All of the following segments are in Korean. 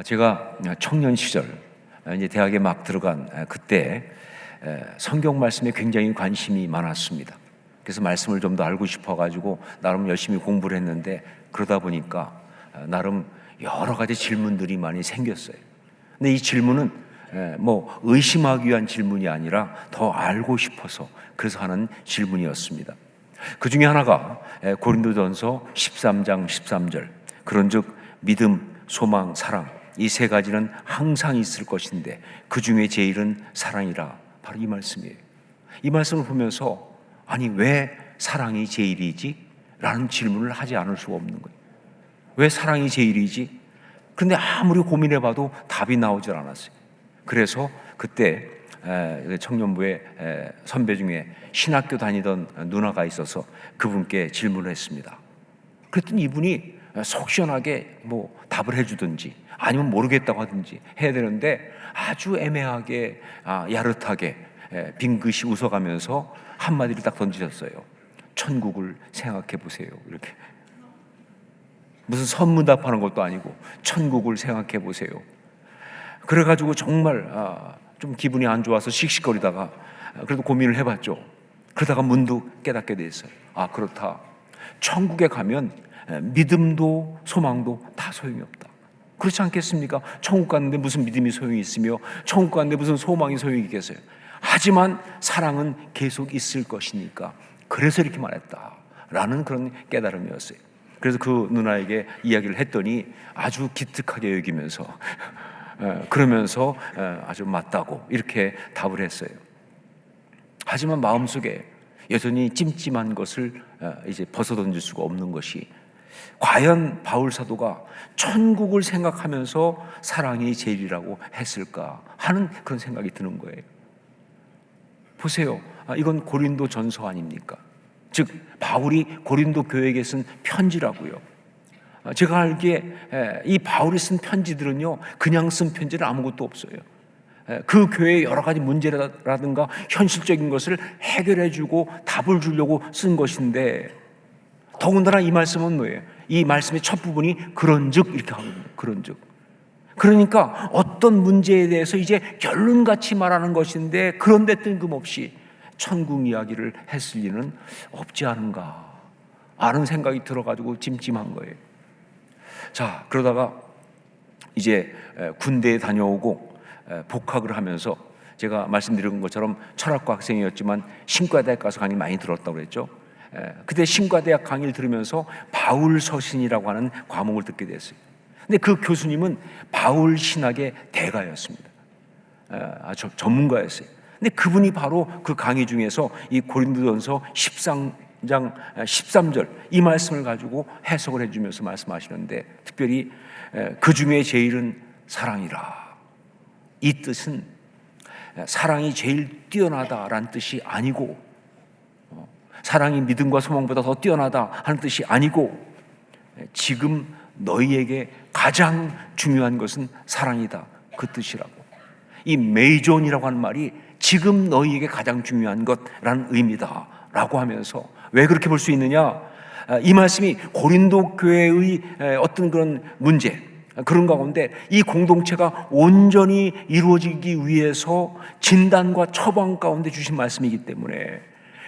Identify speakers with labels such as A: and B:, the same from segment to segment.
A: 제가 청년 시절 이제 대학에 막 들어간 그때 성경 말씀에 굉장히 관심이 많았습니다. 그래서 말씀을 좀 더 알고 싶어가지고 나름 열심히 공부를 했는데 그러다 보니까 나름 여러 가지 질문들이 많이 생겼어요. 근데 이 질문은 뭐 의심하기 위한 질문이 아니라 더 알고 싶어서 그래서 하는 질문이었습니다. 그 중에 하나가 고린도전서 13장 13절 그런즉 믿음, 소망, 사랑 이 세 가지는 항상 있을 것인데 그 중에 제일은 사랑이라. 바로 이 말씀이에요. 이 말씀을 보면서 아니 왜 사랑이 제일이지? 라는 질문을 하지 않을 수가 없는 거예요. 왜 사랑이 제일이지? 그런데 아무리 고민해봐도 답이 나오질 않았어요. 그래서 그때 청년부의 선배 중에 신학교 다니던 누나가 있어서 그분께 질문을 했습니다. 그랬더니 이분이 속 시원하게 뭐 답을 해주든지 아니면 모르겠다고 하든지 해야 되는데 아주 애매하게 야릇하게 빙긋이 웃어가면서 한마디를 딱 던지셨어요. 천국을 생각해 보세요. 이렇게 무슨 선문답하는 것도 아니고 천국을 생각해 보세요. 그래가지고 정말 좀 기분이 안 좋아서 씩씩거리다가 그래도 고민을 해봤죠. 그러다가 문득 깨닫게 됐어요. 그렇다. 천국에 가면 믿음도 소망도 다 소용이 없다. 그렇지 않겠습니까? 천국 갔는데 무슨 믿음이 소용이 있으며 천국 갔는데 무슨 소망이 소용이 있겠어요. 하지만 사랑은 계속 있을 것이니까 그래서 이렇게 말했다라는 그런 깨달음이었어요. 그래서 그 누나에게 이야기를 했더니 아주 기특하게 여기면서 그러면서 아주 맞다고 이렇게 답을 했어요. 하지만 마음속에 여전히 찜찜한 것을 이제 벗어던질 수가 없는 것이 과연 바울 사도가 천국을 생각하면서 사랑이 제일이라고 했을까 하는 그런 생각이 드는 거예요. 보세요. 이건 고린도 전서 아닙니까? 즉 바울이 고린도 교회에게 쓴 편지라고요. 제가 알기에 이 바울이 쓴 편지들은요 그냥 쓴 편지는 아무것도 없어요. 그 교회의 여러 가지 문제라든가 현실적인 것을 해결해주고 답을 주려고 쓴 것인데 더군다나 이 말씀은 뭐예요? 이 말씀의 첫 부분이 그런즉 이렇게 하거든요. 그런즉. 그러니까 어떤 문제에 대해서 이제 결론같이 말하는 것인데 그런데 뜬금없이 천국 이야기를 했을 리는 없지 않은가 하는 생각이 들어가지고 찜찜한 거예요. 자, 그러다가 이제 군대에 다녀오고 복학을 하면서 제가 말씀드린 것처럼 철학과 학생이었지만 신과대학 가서 강의 많이 들었다고 그랬죠. 그때 신과대학 강의를 들으면서 바울 서신이라고 하는 과목을 듣게 됐어요. 근데 그 교수님은 바울 신학의 대가였습니다. 아주 전문가였어요. 근데 그분이 바로 그 강의 중에서 이 고린도전서 13장 13절 이 말씀을 가지고 해석을 해주면서 말씀하시는데 특별히 그 중에 제일은 사랑이라. 이 뜻은 사랑이 제일 뛰어나다라는 뜻이 아니고 사랑이 믿음과 소망보다 더 뛰어나다 하는 뜻이 아니고 지금 너희에게 가장 중요한 것은 사랑이다 그 뜻이라고. 이 메이존이라고 하는 말이 지금 너희에게 가장 중요한 것라는 의미다 라고 하면서 왜 그렇게 볼 수 있느냐? 이 말씀이 고린도 교회의 어떤 그런 문제 그런 가운데 이 공동체가 온전히 이루어지기 위해서 진단과 처방 가운데 주신 말씀이기 때문에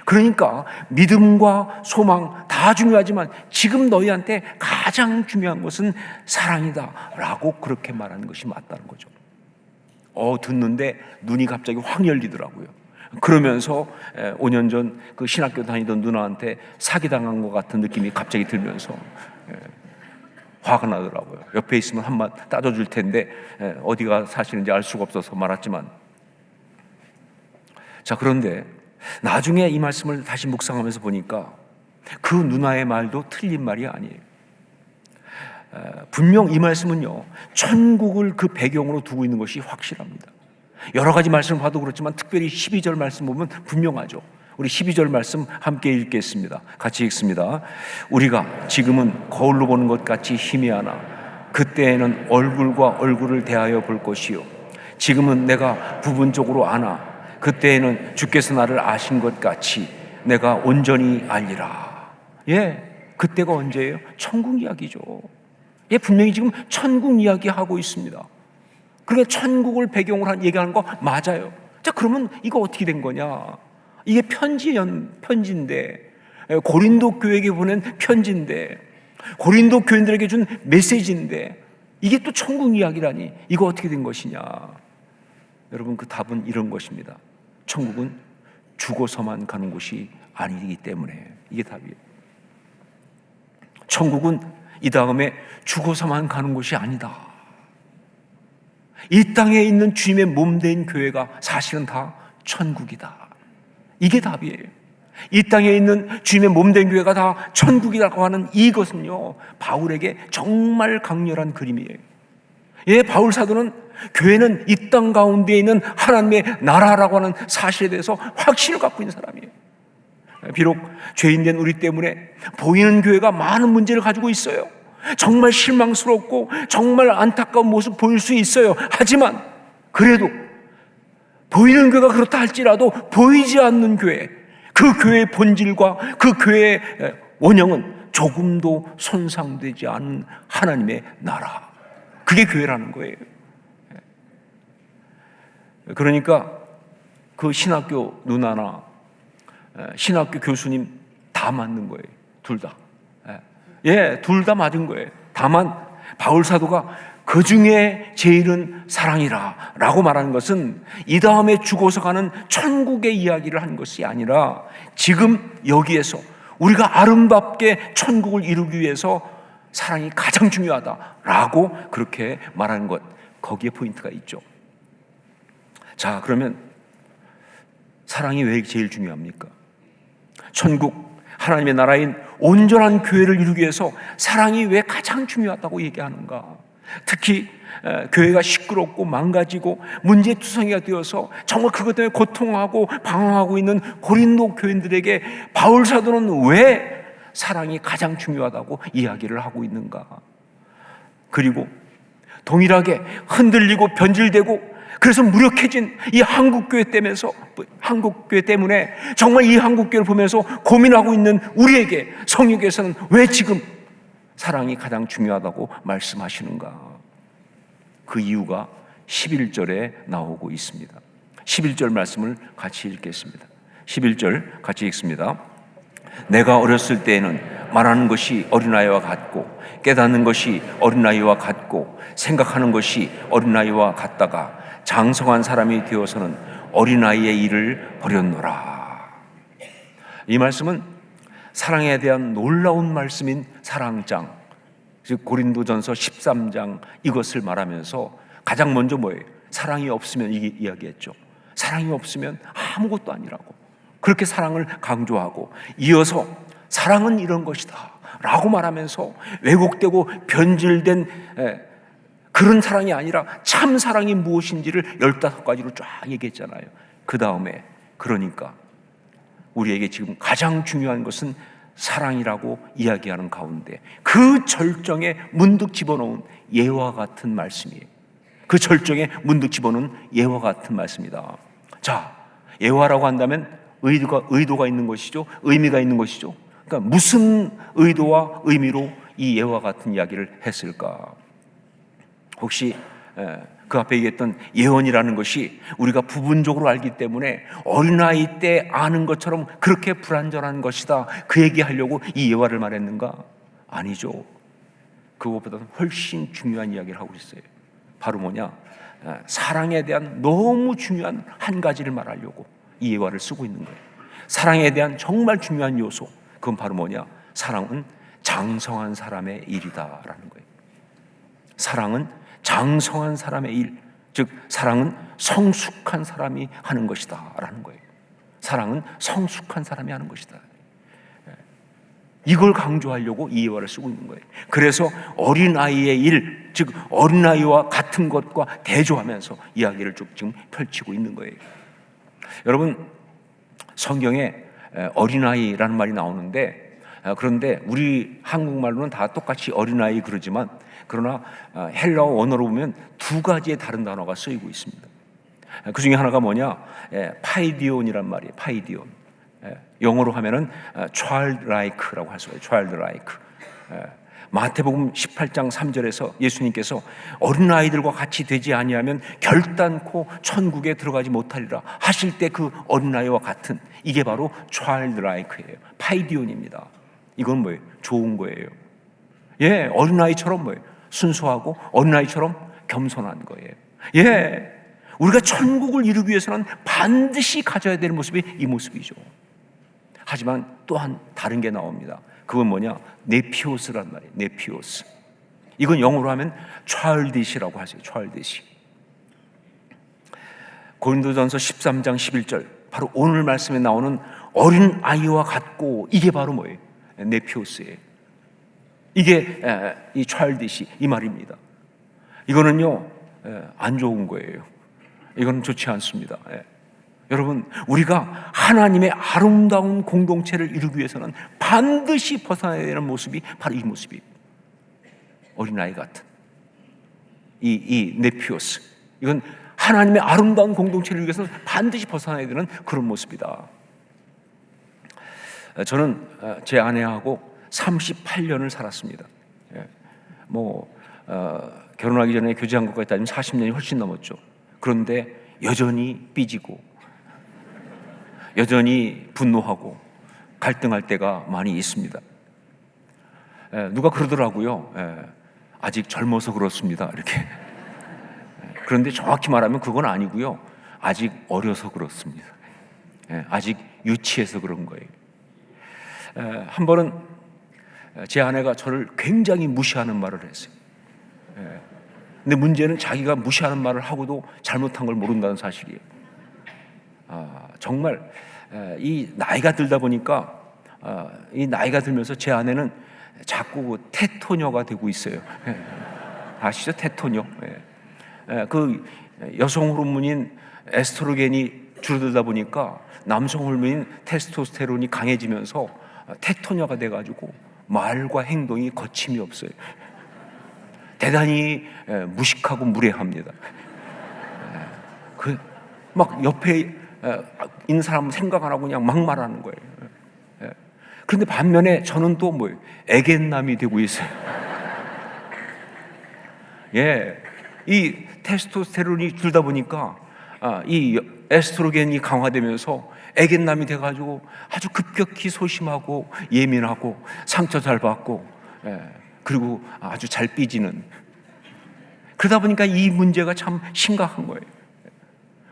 A: 그러니까 믿음과 소망 다 중요하지만 지금 너희한테 가장 중요한 것은 사랑이다 라고 그렇게 말하는 것이 맞다는 거죠. 듣는데 눈이 갑자기 확 열리더라고요. 그러면서 5년 전 그 신학교 다니던 누나한테 사기당한 것 같은 느낌이 갑자기 들면서 화가 나더라고요. 옆에 있으면 한번 따져줄 텐데 어디가 사시는지 알 수가 없어서 말았지만 자 그런데 나중에 이 말씀을 다시 묵상하면서 보니까 그 누나의 말도 틀린 말이 아니에요. 분명 이 말씀은요 천국을 그 배경으로 두고 있는 것이 확실합니다. 여러 가지 말씀을 봐도 그렇지만 특별히 12절 말씀 보면 분명하죠. 우리 12절 말씀 함께 읽겠습니다. 같이 읽습니다. 우리가 지금은 거울로 보는 것 같이 희미하나 그때에는 얼굴과 얼굴을 대하여 볼 것이요 지금은 내가 부분적으로 아나 그때에는 주께서 나를 아신 것 같이 내가 온전히 알리라. 그때가 언제예요? 천국 이야기죠. 예, 분명히 지금 천국 이야기하고 있습니다. 그러니까 천국을 배경으로 얘기하는 거 맞아요. 자, 그러면 이거 어떻게 된 거냐? 이게 편지인데, 고린도 교회에게 보낸 편지인데, 고린도 교인들에게 준 메시지인데, 이게 또 천국 이야기라니 이거 어떻게 된 것이냐? 여러분, 그 답은 이런 것입니다. 천국은 죽어서만 가는 곳이 아니기 때문에 이게 답이에요. 천국은 이 다음에 죽어서만 가는 곳이 아니다. 이 땅에 있는 주님의 몸된 교회가 사실은 다 천국이다. 이게 답이에요. 이 땅에 있는 주님의 몸된 교회가 다 천국이라고 하는 이것은요, 바울에게 정말 강렬한 그림이에요. 예, 바울 사도는 교회는 이 땅 가운데 있는 하나님의 나라라고 하는 사실에 대해서 확신을 갖고 있는 사람이에요. 비록 죄인된 우리 때문에 보이는 교회가 많은 문제를 가지고 있어요. 정말 실망스럽고 정말 안타까운 모습 보일 수 있어요. 하지만 그래도 보이는 교회가 그렇다 할지라도 보이지 않는 교회, 그 교회의 본질과 그 교회의 원형은 조금도 손상되지 않은 하나님의 나라, 그게 교회라는 거예요. 그러니까 그 신학교 누나나 신학교 교수님 다 맞는 거예요. 둘 다. 예, 둘 다 맞은 거예요. 다만 바울 사도가 그 중에 제일은 사랑이라 라고 말하는 것은 이 다음에 죽어서 가는 천국의 이야기를 한 것이 아니라 지금 여기에서 우리가 아름답게 천국을 이루기 위해서 사랑이 가장 중요하다라고 그렇게 말하는 것, 거기에 포인트가 있죠. 자, 그러면 사랑이 왜 제일 중요합니까? 천국, 하나님의 나라인 온전한 교회를 이루기 위해서 사랑이 왜 가장 중요하다고 얘기하는가? 특히 교회가 시끄럽고 망가지고 문제투성이가 되어서 정말 그것 때문에 고통하고 방황하고 있는 고린도 교인들에게 바울 사도는 왜 사랑이 가장 중요하다고 이야기를 하고 있는가? 그리고 동일하게 흔들리고 변질되고 그래서 무력해진 이 한국교회 때문에 정말 이 한국교회를 보면서 고민하고 있는 우리에게 성령께서는 왜 지금 사랑이 가장 중요하다고 말씀하시는가? 그 이유가 11절에 나오고 있습니다. 11절 말씀을 같이 읽겠습니다. 11절 같이 읽습니다. 내가 어렸을 때에는 말하는 것이 어린아이와 같고 깨닫는 것이 어린아이와 같고 생각하는 것이 어린아이와 같다가 장성한 사람이 되어서는 어린아이의 일을 버렸노라. 이 말씀은 사랑에 대한 놀라운 말씀인 사랑장, 즉 고린도전서 13장 이것을 말하면서 가장 먼저 뭐예요? 사랑이 없으면 이야기했죠. 사랑이 없으면 아무것도 아니라고 그렇게 사랑을 강조하고 이어서 사랑은 이런 것이다 라고 말하면서 왜곡되고 변질된 그런 사랑이 아니라 참 사랑이 무엇인지를 15가지로 쫙 얘기했잖아요. 그 다음에 그러니까 우리에게 지금 가장 중요한 것은 사랑이라고 이야기하는 가운데 그 절정에 문득 집어넣은 예와 같은 말씀이에요. 그 절정에 문득 집어넣은 예와 같은 말씀이다. 자, 예화라고 한다면 의도가 있는 것이죠. 의미가 있는 것이죠. 그러니까 무슨 의도와 의미로 이 예와 같은 이야기를 했을까? 혹시 그 앞에 얘기했던 예언이라는 것이 우리가 부분적으로 알기 때문에 어린아이 때 아는 것처럼 그렇게 불완전한 것이다, 그 얘기하려고 이 예화를 말했는가? 아니죠. 그것보다는 훨씬 중요한 이야기를 하고 있어요. 바로 뭐냐? 사랑에 대한 너무 중요한 한 가지를 말하려고 이 예화를 쓰고 있는 거예요. 사랑에 대한 정말 중요한 요소, 그건 바로 뭐냐? 사랑은 장성한 사람의 일이다라는 거예요. 사랑은 장성한 사람의 일, 즉 사랑은 성숙한 사람이 하는 것이다 라는 거예요. 사랑은 성숙한 사람이 하는 것이다. 이걸 강조하려고 이 예화를 쓰고 있는 거예요. 그래서 어린아이의 일, 즉 어린아이와 같은 것과 대조하면서 이야기를 쭉 지금 펼치고 있는 거예요. 여러분, 성경에 어린아이라는 말이 나오는데, 그런데 우리 한국말로는 다 똑같이 어린아이 그러지만, 그러나 헬라어 원어로 보면 두 가지의 다른 단어가 쓰이고 있습니다. 그 중에 하나가 뭐냐? 파이디온이란 말이에요. 파이디온. 영어로 하면은 childlike라고 할 수가 있어요. childlike. 마태복음 18장 3절에서 예수님께서 어린아이들과 같이 되지 아니하면 결단코 천국에 들어가지 못하리라 하실 때 그 어린아이와 같은, 이게 바로 childlike예요. 파이디온입니다. 이건 뭐예요? 좋은 거예요. 예, 어린아이처럼 뭐예요? 순수하고 어린아이처럼 겸손한 거예요. 예, 우리가 천국을 이루기 위해서는 반드시 가져야 될 모습이 이 모습이죠. 하지만 또한 다른 게 나옵니다. 그건 뭐냐? 네피오스란 말이에요. 네피오스. 이건 영어로 하면 childish라고 하세요. childish. 고린도전서 13장 11절, 바로 오늘 말씀에 나오는 어린 아이와 같고, 이게 바로 뭐예요? 네피오스예요. 이게 이 childish 이 말입니다. 이거는요 안 좋은 거예요. 이건 좋지 않습니다. 여러분, 우리가 하나님의 아름다운 공동체를 이루기 위해서는 반드시 벗어나야 되는 모습이 바로 이 모습이에요. 어린아이 같은 이 네피오스, 이건 하나님의 아름다운 공동체를 위해서는 반드시 벗어나야 되는 그런 모습이다. 저는 제 아내하고 38년을 살았습니다. 결혼하기 전에 교제한 것까지 따지면 40년이 훨씬 넘었죠. 그런데 여전히 삐지고 여전히 분노하고 갈등할 때가 많이 있습니다. 누가 그러더라고요. 아직 젊어서 그렇습니다. 이렇게. 그런데 정확히 말하면 그건 아니고요. 아직 어려서 그렇습니다. 아직 유치해서 그런 거예요. 한 번은 제 아내가 저를 굉장히 무시하는 말을 했어요. 근데 문제는 자기가 무시하는 말을 하고도 잘못한 걸 모른다는 사실이에요. 정말 이 나이가 들다 보니까 이 나이가 들면서 제 아내는 자꾸 테토녀가 되고 있어요. 아시죠? 테토녀. 그 여성 호르몬인 에스트로겐이 줄어들다 보니까 남성 호르몬인 테스토스테론이 강해지면서 테토녀가 돼가지고 말과 행동이 거침이 없어요. 대단히 무식하고 무례합니다. 막 옆에 있는 사람 생각 안 하고 그냥 막 말하는 거예요. 그런데 반면에 저는 또 뭐예요? 애견남이 되고 있어요. 예, 이 테스토스테론이 줄다 보니까 이 에스트로겐이 강화되면서 애견남이 돼가지고 아주 급격히 소심하고 예민하고 상처 잘 받고, 그리고 아주 잘 삐지는. 그러다 보니까 이 문제가 참 심각한 거예요.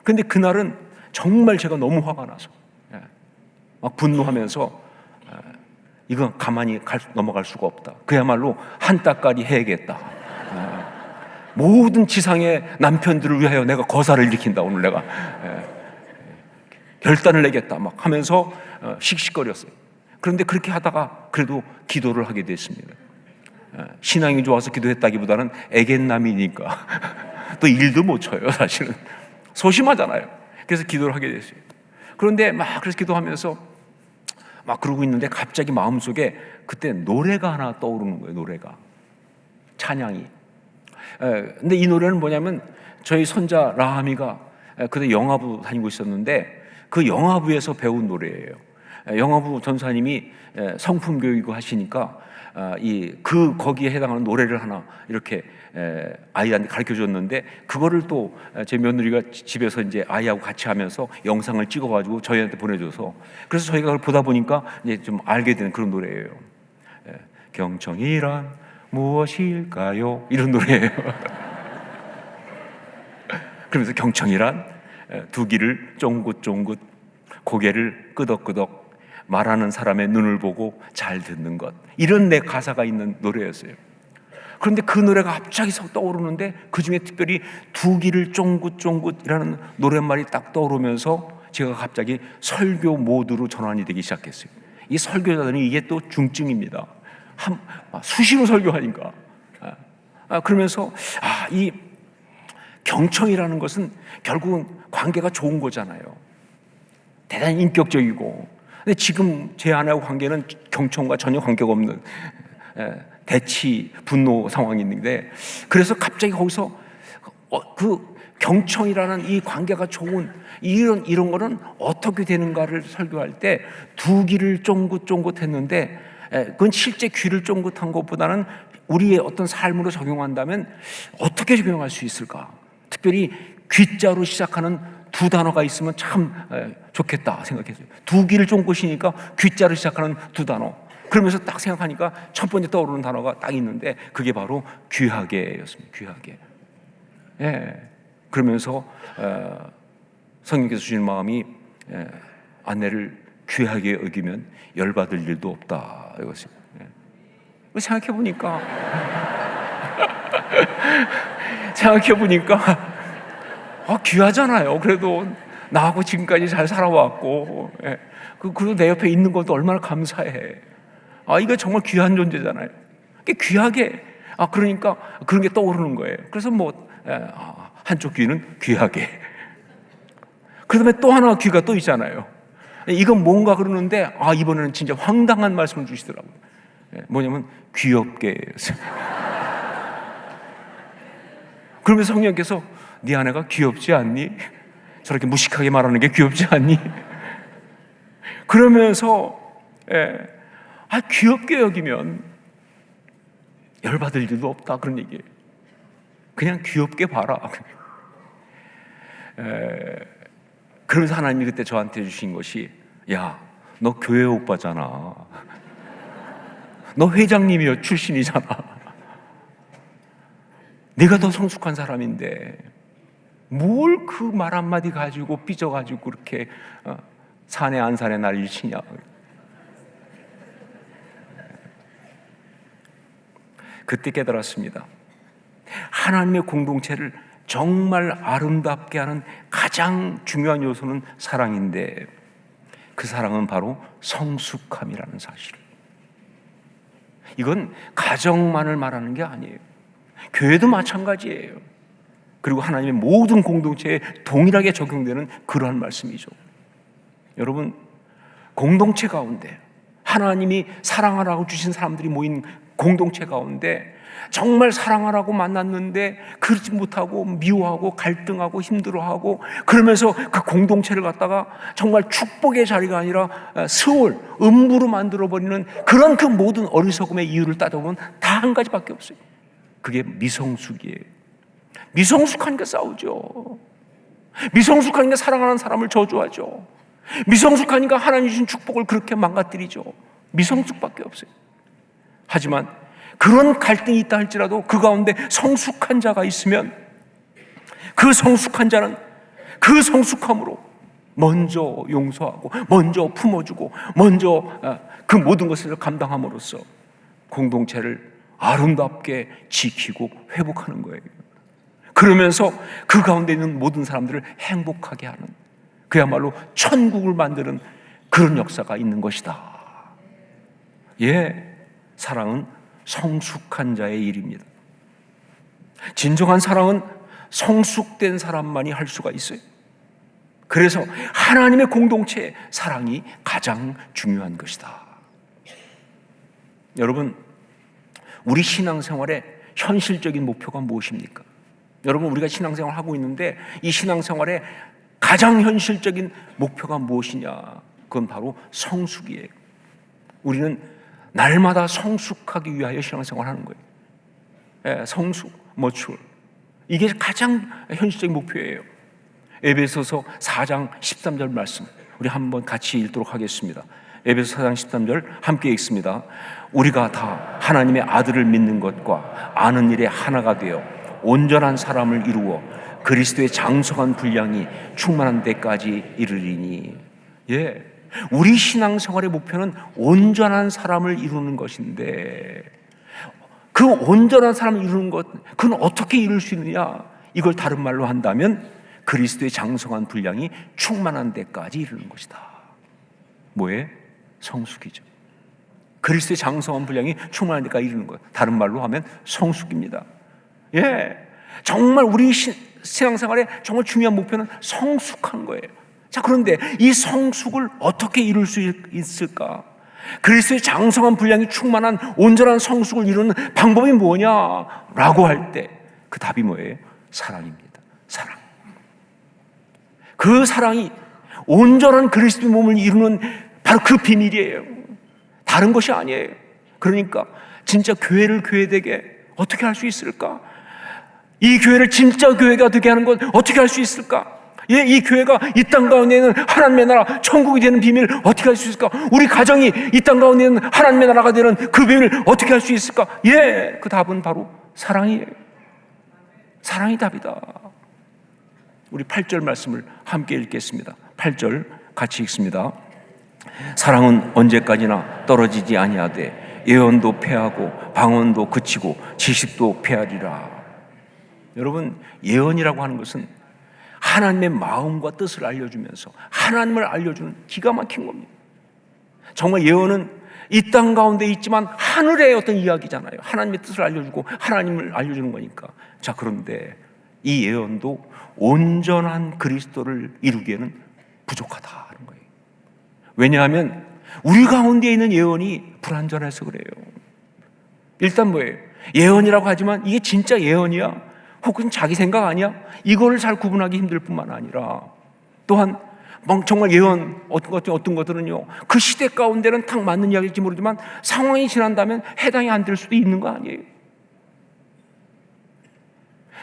A: 근데 그날은 정말 제가 너무 화가 나서 막 분노하면서 이건 가만히 넘어갈 수가 없다. 그야말로 한따까리 해야겠다. 모든 지상의 남편들을 위하여 내가 거사를 일으킨다. 오늘 내가 결단을 내겠다 막 하면서 씩씩거렸어요. 그런데 그렇게 하다가 그래도 기도를 하게 됐습니다. 신앙이 좋아서 기도했다기보다는 애견남이니까 또 일도 못 쳐요. 사실은 소심하잖아요. 그래서 기도를 하게 됐어요. 그런데 막 그래서 기도하면서 막 그러고 있는데 갑자기 마음속에 그때 노래가 하나 떠오르는 거예요. 노래가, 찬양이. 근데 이 노래는 뭐냐면 저희 손자 라하미가 그때 영화부 다니고 있었는데 그 영화부에서 배운 노래예요. 영화부 전사님이 성품 교육을 하시니까 거기에 해당하는 노래를 하나 이렇게 아이한테 가르쳐 줬는데, 그거를 또 제 며느리가 집에서 이제 아이하고 같이 하면서 영상을 찍어가지고 저희한테 보내줘서, 그래서 저희가 그걸 보다 보니까 이제 좀 알게 되는 그런 노래예요. 경청이란 무엇일까요? 이런 노래예요. 그러면서 경청이란 두 귀를 쫑긋쫑긋, 고개를 끄덕끄덕, 말하는 사람의 눈을 보고 잘 듣는 것, 이런 내 가사가 있는 노래였어요. 그런데 그 노래가 갑자기 떠오르는데 그 중에 특별히 두 귀를 쫑긋쫑긋이라는 노랫말이 딱 떠오르면서 제가 갑자기 설교 모드로 전환이 되기 시작했어요. 이 설교자들은 이게 또 중증입니다. 수시로 설교하니까. 그러면서 이 경청이라는 것은 결국은 관계가 좋은 거잖아요. 대단히 인격적이고. 근데 지금 제 아내하고 관계는 경청과 전혀 관계가 없는 대치, 분노 상황이 있는데, 그래서 갑자기 거기서 그 경청이라는 이 관계가 좋은 이런 거는 어떻게 되는가를 설교할 때 두 귀를 쫑긋쫑긋 했는데, 그건 실제 귀를 쫑긋한 것보다는 우리의 어떤 삶으로 적용한다면 어떻게 적용할 수 있을까? 특별히 귀자로 시작하는 두 단어가 있으면 참 좋겠다 생각했어요. 두 귀를 쫑 것이니까 귀자로 시작하는 두 단어. 그러면서 딱 생각하니까 첫 번째 떠오르는 단어가 딱 있는데 그게 바로 귀하게였습니다. 귀하게. 예. 그러면서 성령께서 주신 마음이 아내를 귀하게 여기면 열받을 일도 없다 이것입니다. 예. 생각해보니까 귀하잖아요. 그래도 나하고 지금까지 잘 살아왔고, 예. 그리고 내 옆에 있는 것도 얼마나 감사해. 이거 정말 귀한 존재잖아요. 귀하게. 그러니까 그런 게 떠오르는 거예요. 그래서 한쪽 귀는 귀하게. 그 다음에 또 하나 귀가 또 있잖아요. 이건 뭔가 그러는데, 이번에는 진짜 황당한 말씀을 주시더라고요. 뭐냐면, 귀엽게. 그러면서 성령께서 네 아내가 귀엽지 않니? 저렇게 무식하게 말하는 게 귀엽지 않니? 그러면서, 귀엽게 여기면 열받을 일도 없다. 그런 얘기예요. 그냥 귀엽게 봐라. 그러면서 하나님이 그때 저한테 주신 것이, 야, 너 교회 오빠잖아. 너 회장님이 출신이잖아. 네가 더 성숙한 사람인데 뭘 그 말 한마디 가지고 삐져가지고 그렇게 산에 안산에 난리를 치냐. 그때 깨달았습니다. 하나님의 공동체를 정말 아름답게 하는 가장 중요한 요소는 사랑인데 그 사랑은 바로 성숙함이라는 사실. 이건 가정만을 말하는 게 아니에요. 교회도 마찬가지예요. 그리고 하나님의 모든 공동체에 동일하게 적용되는 그러한 말씀이죠. 여러분, 공동체 가운데 하나님이 사랑하라고 주신 사람들이 모인 공동체 가운데 정말 사랑하라고 만났는데 그러지 못하고 미워하고 갈등하고 힘들어하고 그러면서 그 공동체를 갖다가 정말 축복의 자리가 아니라 스올, 음부로 만들어버리는 그런 그 모든 어리석음의 이유를 따져보면 다 한 가지밖에 없어요. 그게 미성숙이에요. 미성숙하니까 싸우죠. 미성숙하니까 사랑하는 사람을 저주하죠. 미성숙하니까 하나님 주신 축복을 그렇게 망가뜨리죠. 미성숙밖에 없어요. 하지만 그런 갈등이 있다 할지라도 그 가운데 성숙한 자가 있으면 그 성숙한 자는 그 성숙함으로 먼저 용서하고 먼저 품어주고 먼저 그 모든 것을 감당함으로써 공동체를 아름답게 지키고 회복하는 거예요. 그러면서 그 가운데 있는 모든 사람들을 행복하게 하는 그야말로 천국을 만드는 그런 역사가 있는 것이다. 사랑은 성숙한 자의 일입니다. 진정한 사랑은 성숙된 사람만이 할 수가 있어요. 그래서 하나님의 공동체의 사랑이 가장 중요한 것이다. 여러분, 우리 신앙생활의 현실적인 목표가 무엇입니까? 여러분, 우리가 신앙생활을 하고 있는데 이 신앙생활의 가장 현실적인 목표가 무엇이냐? 그건 바로 성숙이에요. 우리는 날마다 성숙하기 위하여 신앙생활을 하는 거예요. 성숙, mature. 이게 가장 현실적인 목표예요. 에베소서 4장 13절 말씀 우리 한번 같이 읽도록 하겠습니다. 에베소 4장 13절 함께 읽습니다. 우리가 다 하나님의 아들을 믿는 것과 아는 일에 하나가 되어 온전한 사람을 이루어 그리스도의 장성한 분량이 충만한 데까지 이르리니. 우리 신앙생활의 목표는 온전한 사람을 이루는 것인데 그 온전한 사람을 이루는 것, 그건 어떻게 이룰 수 있느냐? 이걸 다른 말로 한다면 그리스도의 장성한 분량이 충만한 데까지 이르는 것이다. 뭐에? 성숙이죠. 그리스도의 장성한 분량이 충만한 데까지 이르는 것, 다른 말로 하면 성숙입니다. 정말 우리 신앙생활의 정말 중요한 목표는 성숙한 거예요. 자, 그런데 이 성숙을 어떻게 이룰 수 있을까? 그리스도의 장성한 분량이 충만한 온전한 성숙을 이루는 방법이 뭐냐라고 할 때 그 답이 뭐예요? 사랑입니다. 사랑. 그 사랑이 온전한 그리스도의 몸을 이루는 바로 그 비밀이에요. 다른 것이 아니에요. 그러니까 진짜 교회를 교회되게 어떻게 할 수 있을까? 이 교회를 진짜 교회가 되게 하는 건 어떻게 할 수 있을까? 예, 이 교회가 이 땅 가운데는 하나님의 나라, 천국이 되는 비밀을 어떻게 할 수 있을까? 우리 가정이 이 땅 가운데는 하나님의 나라가 되는 그 비밀을 어떻게 할 수 있을까? 예, 그 답은 바로 사랑이에요. 사랑이 답이다. 우리 8절 말씀을 함께 읽겠습니다. 8절 같이 읽습니다. 사랑은 언제까지나 떨어지지 아니하되 예언도 패하고 방언도 그치고 지식도 패하리라. 여러분, 예언이라고 하는 것은 하나님의 마음과 뜻을 알려주면서 하나님을 알려주는 기가 막힌 겁니다. 정말 예언은 이 땅 가운데 있지만 하늘의 어떤 이야기잖아요. 하나님의 뜻을 알려주고 하나님을 알려주는 거니까. 자, 그런데 이 예언도 온전한 그리스도를 이루기에는 부족하다는 거예요. 왜냐하면 우리 가운데 있는 예언이 불완전해서 그래요. 일단 뭐예요? 예언이라고 하지만 이게 진짜 예언이야? 혹은 자기 생각 아니야? 이거를 잘 구분하기 힘들 뿐만 아니라 또한 정말 예언 어떤 것들은요, 그 시대 가운데는 딱 맞는 이야기일지 모르지만 상황이 지난다면 해당이 안 될 수도 있는 거 아니에요?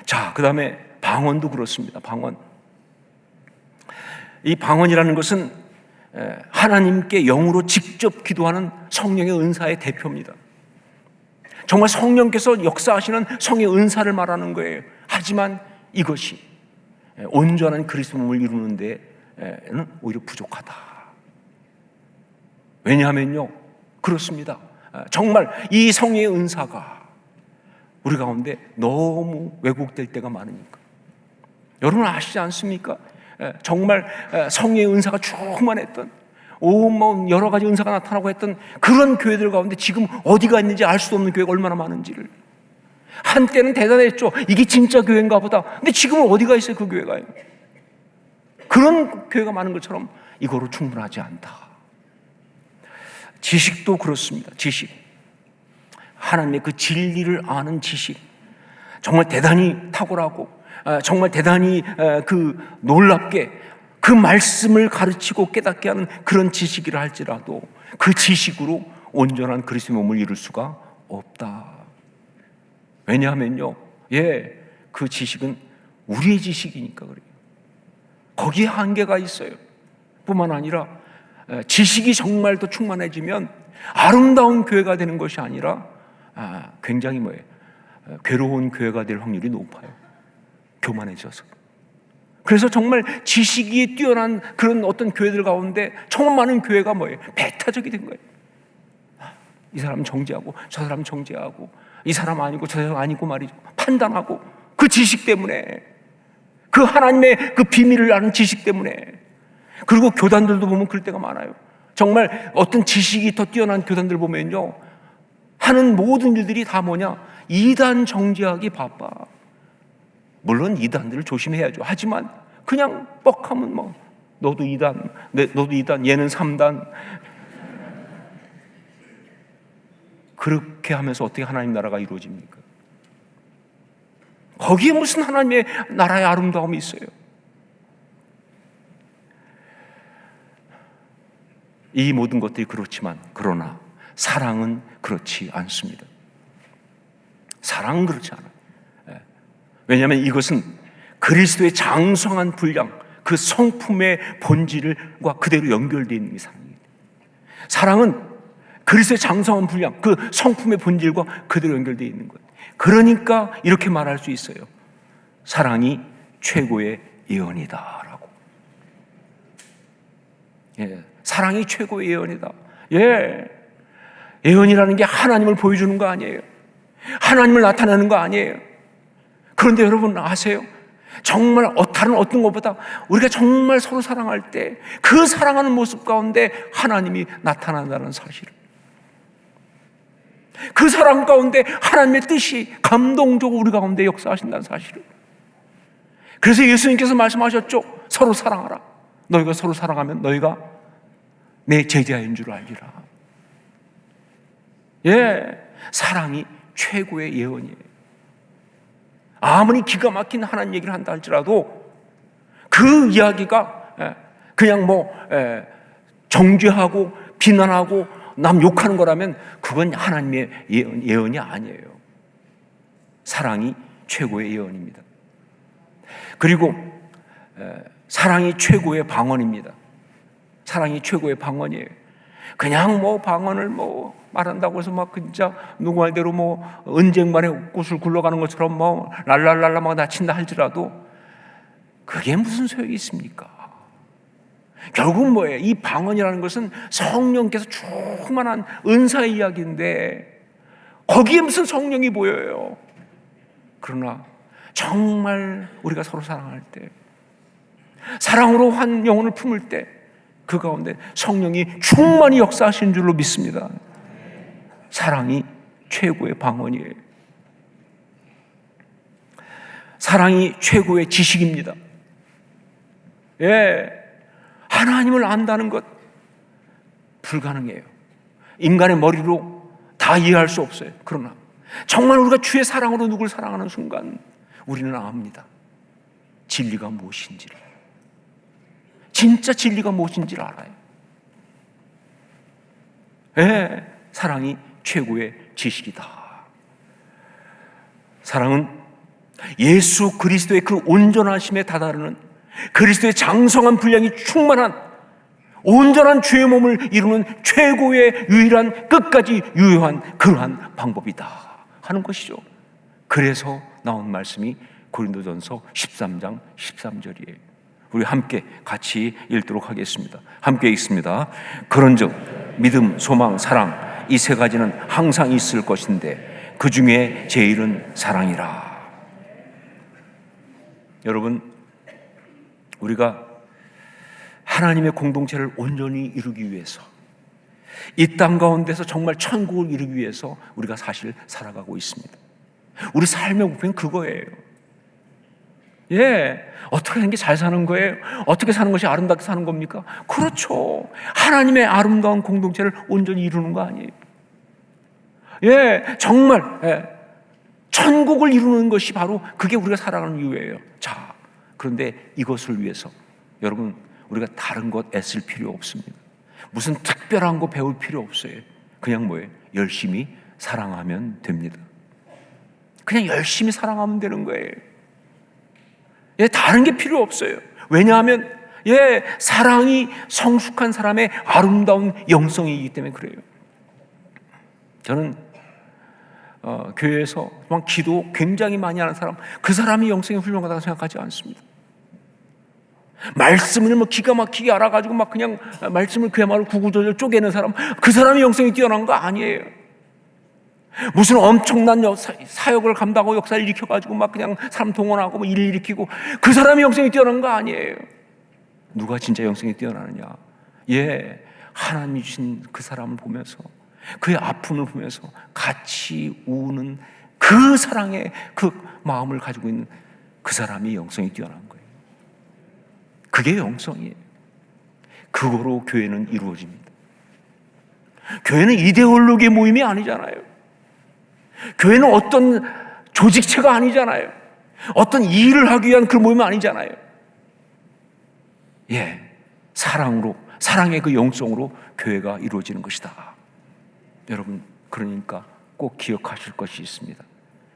A: 자, 그 다음에 방언도 그렇습니다. 방언. 이 방언이라는 것은 하나님께 영으로 직접 기도하는 성령의 은사의 대표입니다. 정말 성령께서 역사하시는 성의 은사를 말하는 거예요. 하지만 이것이 온전한 그리스도 몸을 이루는 데는 오히려 부족하다. 왜냐하면요, 그렇습니다. 정말 이 성의 은사가 우리 가운데 너무 왜곡될 때가 많으니까. 여러분 아시지 않습니까? 정말 성의 은사가 충만했던 여러 가지 은사가 나타나고 했던 그런 교회들 가운데 지금 어디가 있는지 알 수도 없는 교회가 얼마나 많은지를. 한때는 대단했죠. 이게 진짜 교회인가 보다. 근데 지금은 어디가 있어요, 그 교회가? 그런 교회가 많은 것처럼 이거로 충분하지 않다. 지식도 그렇습니다. 지식. 하나님의 그 진리를 아는 지식. 정말 대단히 탁월하고 정말 대단히 그 놀랍게 그 말씀을 가르치고 깨닫게 하는 그런 지식이라 할지라도 그 지식으로 온전한 그리스도의 몸을 이룰 수가 없다. 왜냐하면요, 그 지식은 우리의 지식이니까 그래요. 거기에 한계가 있어요. 뿐만 아니라 지식이 정말 더 충만해지면 아름다운 교회가 되는 것이 아니라 굉장히 괴로운 교회가 될 확률이 높아요. 교만해져서. 그래서 정말 지식이 뛰어난 그런 어떤 교회들 가운데 정말 많은 교회가 배타적이 된 거예요. 이 사람 정죄하고 저 사람 정죄하고 이 사람 아니고 저 사람 아니고 말이죠. 판단하고 그 지식 때문에, 그 하나님의 그 비밀을 아는 지식 때문에. 그리고 교단들도 보면 그럴 때가 많아요. 정말 어떤 지식이 더 뛰어난 교단들 보면요, 하는 모든 일들이 다 이단 정죄하기 바빠. 물론 이단들을 조심해야죠. 하지만 그냥 뻑하면 너도 이단, 너도 이단, 얘는 3단. 그렇게 하면서 어떻게 하나님 나라가 이루어집니까? 거기에 무슨 하나님의 나라의 아름다움이 있어요? 이 모든 것들이 그렇지만 그러나 사랑은 그렇지 않습니다. 사랑은 그렇지 않아요. 왜냐하면 이것은 그리스도의 장성한 분량, 그 성품의 본질과 그대로 연결되어 있는 게 사랑입니다. 사랑은 그리스도의 장성한 분량, 그 성품의 본질과 그대로 연결되어 있는 것. 그러니까 이렇게 말할 수 있어요. 사랑이 최고의 예언이다라고. 사랑이 최고의 예언이다. 예언이라는 게 하나님을 보여주는 거 아니에요. 하나님을 나타내는 거 아니에요. 그런데 여러분 아세요? 정말 다른 어떤 것보다 우리가 정말 서로 사랑할 때 그 사랑하는 모습 가운데 하나님이 나타난다는 사실을, 그 사랑 가운데 하나님의 뜻이 감동적으로 우리 가운데 역사하신다는 사실을. 그래서 예수님께서 말씀하셨죠. 서로 사랑하라. 너희가 서로 사랑하면 너희가 내 제자인 줄 알리라. 사랑이 최고의 예언이에요. 아무리 기가 막힌 하나님 얘기를 한다 할지라도 그 이야기가 그냥 정죄하고 비난하고 남 욕하는 거라면 그건 하나님의 예언이 아니에요. 사랑이 최고의 예언입니다. 그리고 사랑이 최고의 방언입니다. 사랑이 최고의 방언이에요. 그냥 뭐 방언을 뭐 말한다고 해서 막 진짜 누구 말대로 뭐 은쟁반에 꽃을 굴러가는 것처럼 뭐 랄랄랄라 막 나친다 할지라도 그게 무슨 소용이 있습니까? 결국 뭐예요? 이 방언이라는 것은 성령께서 충만한 은사의 이야기인데 거기에 무슨 성령이 보여요? 그러나 정말 우리가 서로 사랑할 때, 사랑으로 한 영혼을 품을 때 그 가운데 성령이 충만히 역사하신 줄로 믿습니다. 사랑이 최고의 방언이에요. 사랑이 최고의 지식입니다. 예, 하나님을 안다는 것 불가능해요. 인간의 머리로 다 이해할 수 없어요. 그러나 정말 우리가 주의 사랑으로 누구를 사랑하는 순간 우리는 압니다. 진리가 무엇인지를. 진짜 진리가 무엇인지를 알아요. 예, 사랑이 최고의 지식이다. 사랑은 예수 그리스도의 그 온전하심에 다다르는 그리스도의 장성한 분량이 충만한 온전한 주의 몸을 이루는 최고의 유일한 끝까지 유효한 그러한 방법이다 하는 것이죠. 그래서 나온 말씀이 고린도전서 13장 13절이에요. 우리 함께 같이 읽도록 하겠습니다. 함께 읽습니다. 그런즉 믿음, 소망, 사랑 이 세 가지는 항상 있을 것인데 그 중에 제일은 사랑이라. 여러분, 우리가 하나님의 공동체를 온전히 이루기 위해서, 이 땅 가운데서 정말 천국을 이루기 위해서 우리가 사실 살아가고 있습니다. 우리 삶의 목표는 그거예요. 예, 어떻게 하는 게 잘 사는 거예요? 어떻게 사는 것이 아름답게 사는 겁니까? 그렇죠. 하나님의 아름다운 공동체를 온전히 이루는 거 아니에요? 예, 정말 천국을 이루는 것이 바로 그게 우리가 살아가는 이유예요. 자, 그런데 이것을 위해서 여러분, 우리가 다른 것 애쓸 필요 없습니다. 무슨 특별한 거 배울 필요 없어요. 그냥 뭐예요? 열심히 사랑하면 됩니다. 그냥 열심히 사랑하면 되는 거예요. 예, 다른 게 필요 없어요. 왜냐하면 사랑이 성숙한 사람의 아름다운 영성이기 때문에 그래요. 저는 교회에서 기도 굉장히 많이 하는 사람, 그 사람이 영성이 훌륭하다고 생각하지 않습니다. 말씀을 뭐 기가 막히게 알아가지고 막 그냥 말씀을 그야말로 구구절절 쪼개는 사람, 그 사람이 영성이 뛰어난 거 아니에요. 무슨 엄청난 사역을 감당하고 역사를 일으켜가지고 막 그냥 사람 동원하고 뭐 일을 일으키고 그 사람이 영성이 뛰어난 거 아니에요. 누가 진짜 영성이 뛰어나느냐? 하나님이 주신 그 사람을 보면서, 그의 아픔을 보면서 같이 우는 그 사랑의 그 마음을 가지고 있는 그 사람이 영성이 뛰어난 거예요. 그게 영성이에요. 그거로 교회는 이루어집니다. 교회는 이데올로기의 모임이 아니잖아요. 교회는 어떤 조직체가 아니잖아요. 어떤 일을 하기 위한 그 모임은 아니잖아요. 사랑으로, 사랑의 그 영성으로 교회가 이루어지는 것이다. 여러분, 그러니까 꼭 기억하실 것이 있습니다.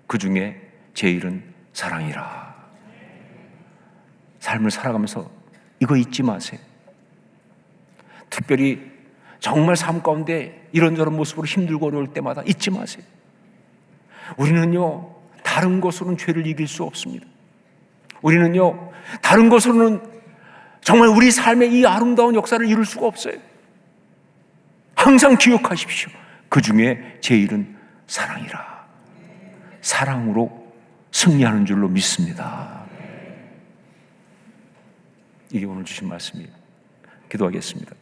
A: 그 중에 제일은 사랑이라. 삶을 살아가면서 이거 잊지 마세요. 특별히 정말 삶 가운데 이런저런 모습으로 힘들고 어려울 때마다 잊지 마세요. 우리는요, 다른 것으로는 죄를 이길 수 없습니다. 우리는요, 다른 것으로는 정말 우리 삶의 이 아름다운 역사를 이룰 수가 없어요. 항상 기억하십시오. 그 중에 제일은 사랑이라. 사랑으로 승리하는 줄로 믿습니다. 이게 오늘 주신 말씀이에요. 기도하겠습니다.